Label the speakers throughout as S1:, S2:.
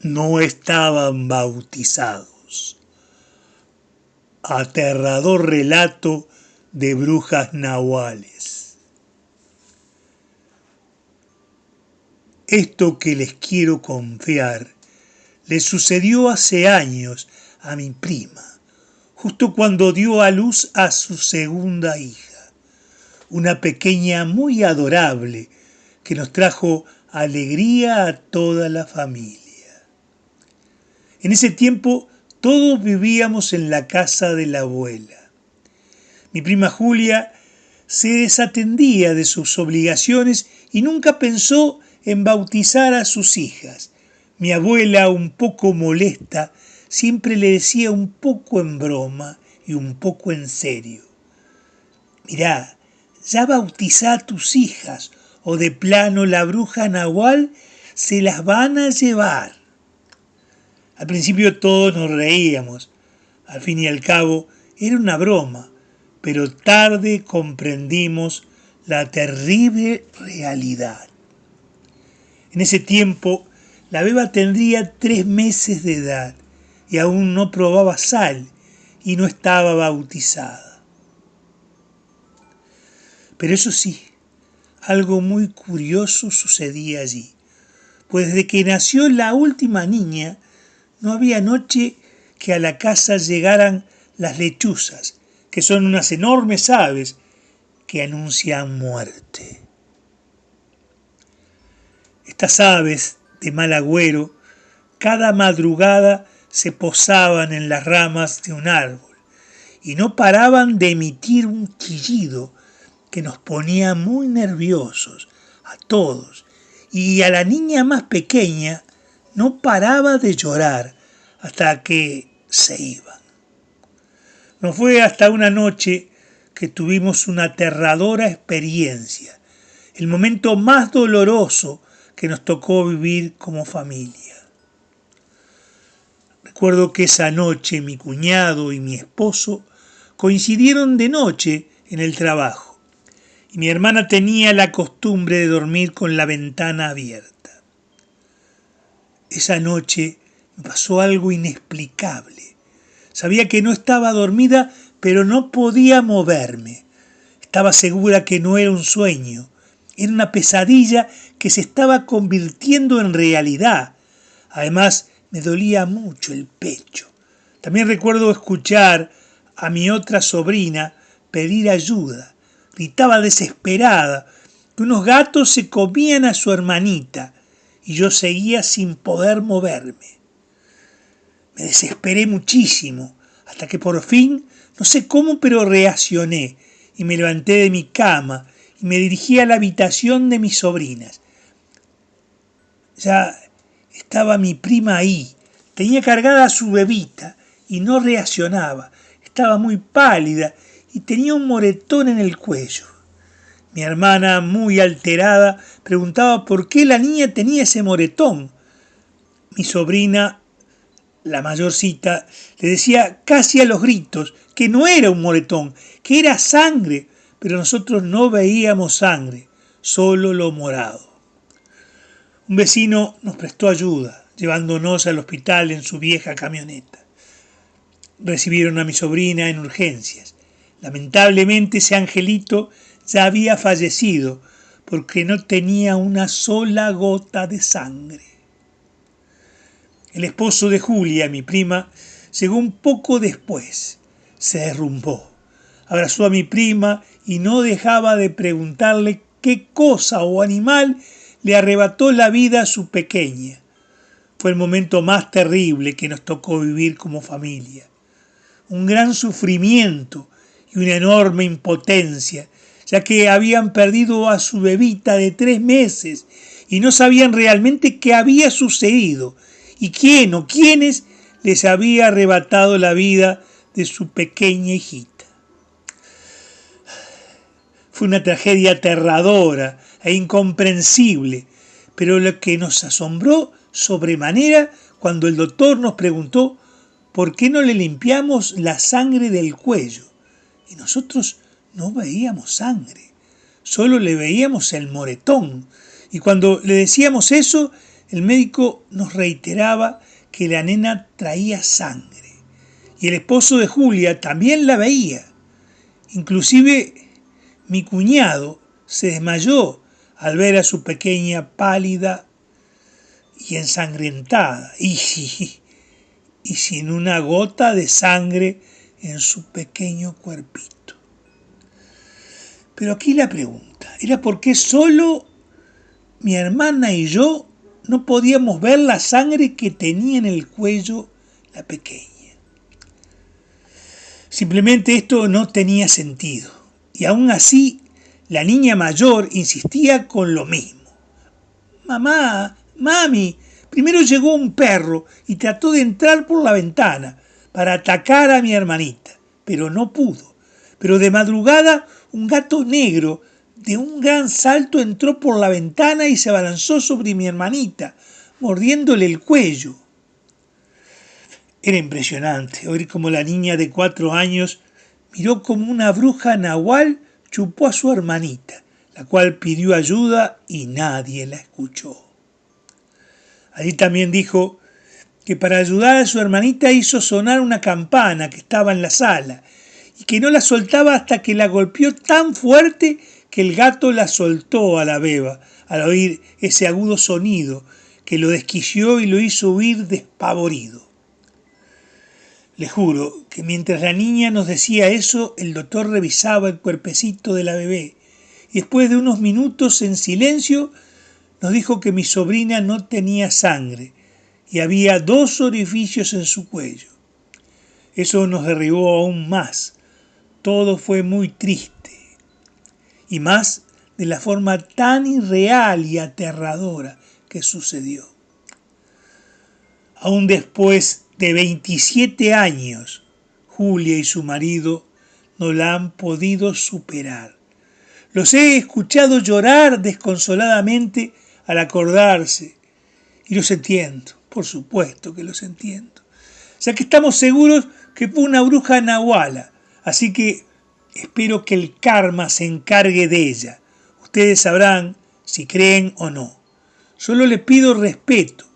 S1: no estaban bautizados. Aterrador relato de brujas nahuales. Esto que les quiero confiar le sucedió hace años a mi prima, justo cuando dio a luz a su segunda hija, una pequeña muy adorable que nos trajo alegría a toda la familia. En ese tiempo todos vivíamos en la casa de la abuela. Mi prima Julia se desatendía de sus obligaciones y nunca pensó en bautizar a sus hijas. Mi abuela, un poco molesta, siempre le decía un poco en broma y un poco en serio: mirá, ya bautizá a tus hijas o de plano la bruja nahual se las van a llevar. Al principio todos nos reíamos. Al fin y al cabo era una broma, pero tarde comprendimos la terrible realidad. En ese tiempo la beba tendría 3 meses de edad y aún no probaba sal y no estaba bautizada. Pero eso sí, algo muy curioso sucedía allí, pues desde que nació la última niña, no había noche que a la casa llegaran las lechuzas, que son unas enormes aves que anuncian muerte. Estas aves de mal agüero cada madrugada se posaban en las ramas de un árbol y no paraban de emitir un chillido que nos ponía muy nerviosos a todos, y a la niña más pequeña no paraba de llorar hasta que se iban. No fue hasta una noche que tuvimos una aterradora experiencia, el momento más doloroso que nos tocó vivir como familia. Recuerdo que esa noche mi cuñado y mi esposo coincidieron de noche en el trabajo y mi hermana tenía la costumbre de dormir con la ventana abierta. Esa noche me pasó algo inexplicable. Sabía que no estaba dormida, pero no podía moverme. Estaba segura que no era un sueño, era una pesadilla que se estaba convirtiendo en realidad. Además, me dolía mucho el pecho. También recuerdo escuchar a mi otra sobrina pedir ayuda. Gritaba desesperada que unos gatos se comían a su hermanita y yo seguía sin poder moverme. Me desesperé muchísimo hasta que por fin, no sé cómo, pero reaccioné y me levanté de mi cama y me dirigí a la habitación de mis sobrinas. Ya estaba mi prima ahí, tenía cargada a su bebita y no reaccionaba. Estaba muy pálida y tenía un moretón en el cuello. Mi hermana, muy alterada, preguntaba por qué la niña tenía ese moretón. Mi sobrina, la mayorcita, le decía casi a los gritos que no era un moretón, que era sangre, pero nosotros no veíamos sangre, solo lo morado. Un vecino nos prestó ayuda, llevándonos al hospital en su vieja camioneta. Recibieron a mi sobrina en urgencias. Lamentablemente ese angelito ya había fallecido porque no tenía una sola gota de sangre. El esposo de Julia, mi prima, llegó un poco después. Se derrumbó. Abrazó a mi prima y no dejaba de preguntarle qué cosa o animal le arrebató la vida a su pequeña. Fue el momento más terrible que nos tocó vivir como familia. Un gran sufrimiento y una enorme impotencia, ya que habían perdido a su bebita de 3 meses y no sabían realmente qué había sucedido y quién o quiénes les había arrebatado la vida de su pequeña hijita. Fue una tragedia aterradora e incomprensible, pero lo que nos asombró sobremanera cuando el doctor nos preguntó por qué no le limpiamos la sangre del cuello. Y nosotros no veíamos sangre, solo le veíamos el moretón. Y cuando le decíamos eso, el médico nos reiteraba que la nena traía sangre. Y el esposo de Julia también la veía. Inclusive mi cuñado se desmayó al ver a su pequeña pálida y ensangrentada y sin una gota de sangre en su pequeño cuerpito. Pero aquí la pregunta era por qué solo mi hermana y yo no podíamos ver la sangre que tenía en el cuello la pequeña. Simplemente esto no tenía sentido. Y aún así, la niña mayor insistía con lo mismo. Mamá, mami, primero llegó un perro y trató de entrar por la ventana para atacar a mi hermanita, pero no pudo. Pero de madrugada, un gato negro de un gran salto entró por la ventana y se abalanzó sobre mi hermanita, mordiéndole el cuello. Era impresionante oír cómo la niña de 4 años miró como una bruja nahual chupó a su hermanita, la cual pidió ayuda y nadie la escuchó. Allí también dijo que para ayudar a su hermanita hizo sonar una campana que estaba en la sala y que no la soltaba hasta que la golpeó tan fuerte que el gato la soltó a la beba al oír ese agudo sonido que lo desquició y lo hizo huir despavorido. Le juro que mientras la niña nos decía eso, el doctor revisaba el cuerpecito de la bebé y después de unos minutos en silencio nos dijo que mi sobrina no tenía sangre y había 2 orificios en su cuello. Eso nos derribó aún más. Todo fue muy triste y más de la forma tan irreal y aterradora que sucedió. Aún después de 27 años, Julia y su marido no la han podido superar. Los he escuchado llorar desconsoladamente al acordarse y los entiendo, por supuesto que los entiendo, ya que estamos seguros que fue una bruja nahuala, así que espero que el karma se encargue de ella. Ustedes sabrán si creen o no. Solo les pido respeto.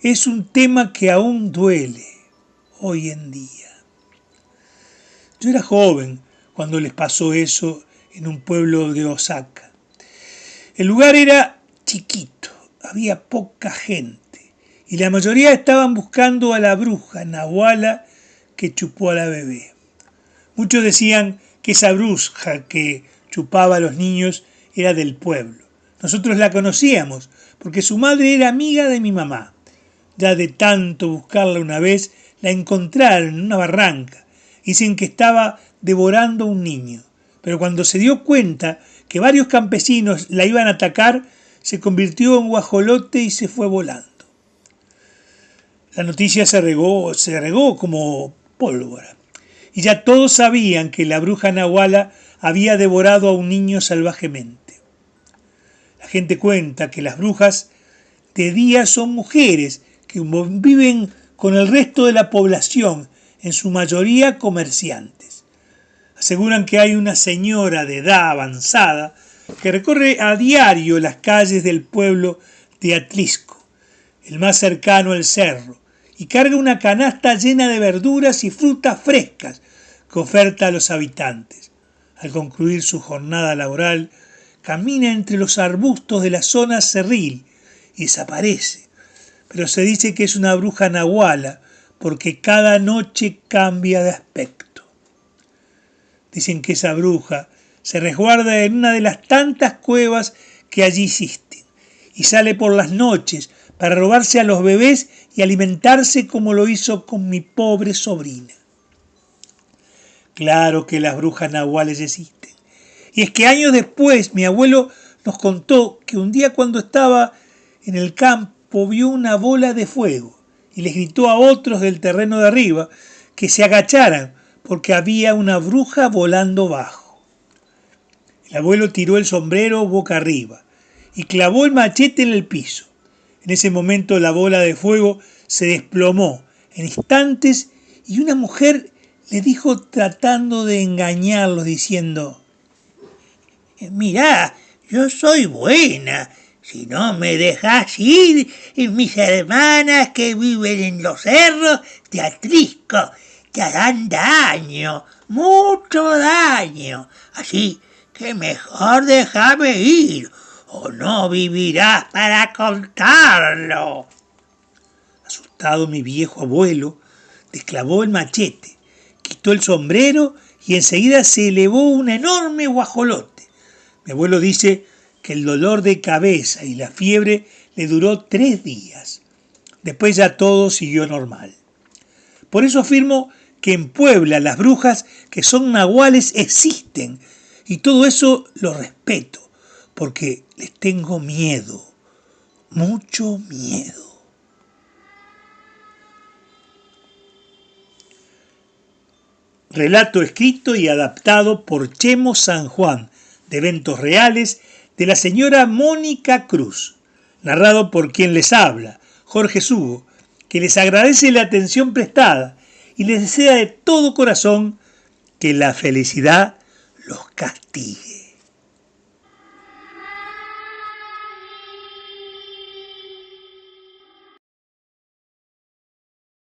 S1: Es un tema que aún duele hoy en día. Yo era joven cuando les pasó eso en un pueblo de Osaka. El lugar era chiquito, había poca gente y la mayoría estaban buscando a la bruja nahuala que chupó a la bebé. Muchos decían que esa bruja que chupaba a los niños era del pueblo. Nosotros la conocíamos porque su madre era amiga de mi mamá. Ya de tanto buscarla una vez, la encontraron en una barranca. Dicen que estaba devorando a un niño, pero cuando se dio cuenta que varios campesinos la iban a atacar, se convirtió en guajolote y se fue volando. La noticia se regó como pólvora, y ya todos sabían que la bruja nahuala había devorado a un niño salvajemente. La gente cuenta que las brujas de día son mujeres que viven con el resto de la población, en su mayoría comerciantes. Aseguran que hay una señora de edad avanzada que recorre a diario las calles del pueblo de Atlisco, el más cercano al cerro, y carga una canasta llena de verduras y frutas frescas que oferta a los habitantes. Al concluir su jornada laboral, camina entre los arbustos de la zona cerril y desaparece. Pero se dice que es una bruja nahuala porque cada noche cambia de aspecto. Dicen que esa bruja se resguarda en una de las tantas cuevas que allí existen y sale por las noches para robarse a los bebés y alimentarse como lo hizo con mi pobre sobrina. Claro que las brujas nahuales existen. Y es que años después mi abuelo nos contó que un día cuando estaba en el campo vio una bola de fuego y les gritó a otros del terreno de arriba que se agacharan porque había una bruja volando bajo. El abuelo tiró el sombrero boca arriba y clavó el machete en el piso. En ese momento la bola de fuego se desplomó en instantes y una mujer le dijo tratando de engañarlos diciendo: «Mirá, yo soy buena,
S2: Si no me dejas ir, y mis hermanas que viven en los cerros te atrisco, te harán daño, mucho daño. Así que mejor déjame ir, o no vivirás para contarlo.
S1: Asustado, mi viejo abuelo desclavó el machete, quitó el sombrero y enseguida se elevó un enorme guajolote. Mi abuelo dice que el dolor de cabeza y la fiebre le duró 3 días. Después ya todo siguió normal. Por eso afirmo que en Puebla las brujas que son nahuales existen y todo eso lo respeto porque les tengo miedo, mucho miedo. Relato escrito y adaptado por Chemo San Juan, de eventos reales, de la señora Mónica Cruz. Narrado por quien les habla, Jorge Sugo, que les agradece la atención prestada y les desea de todo corazón que la felicidad los castigue.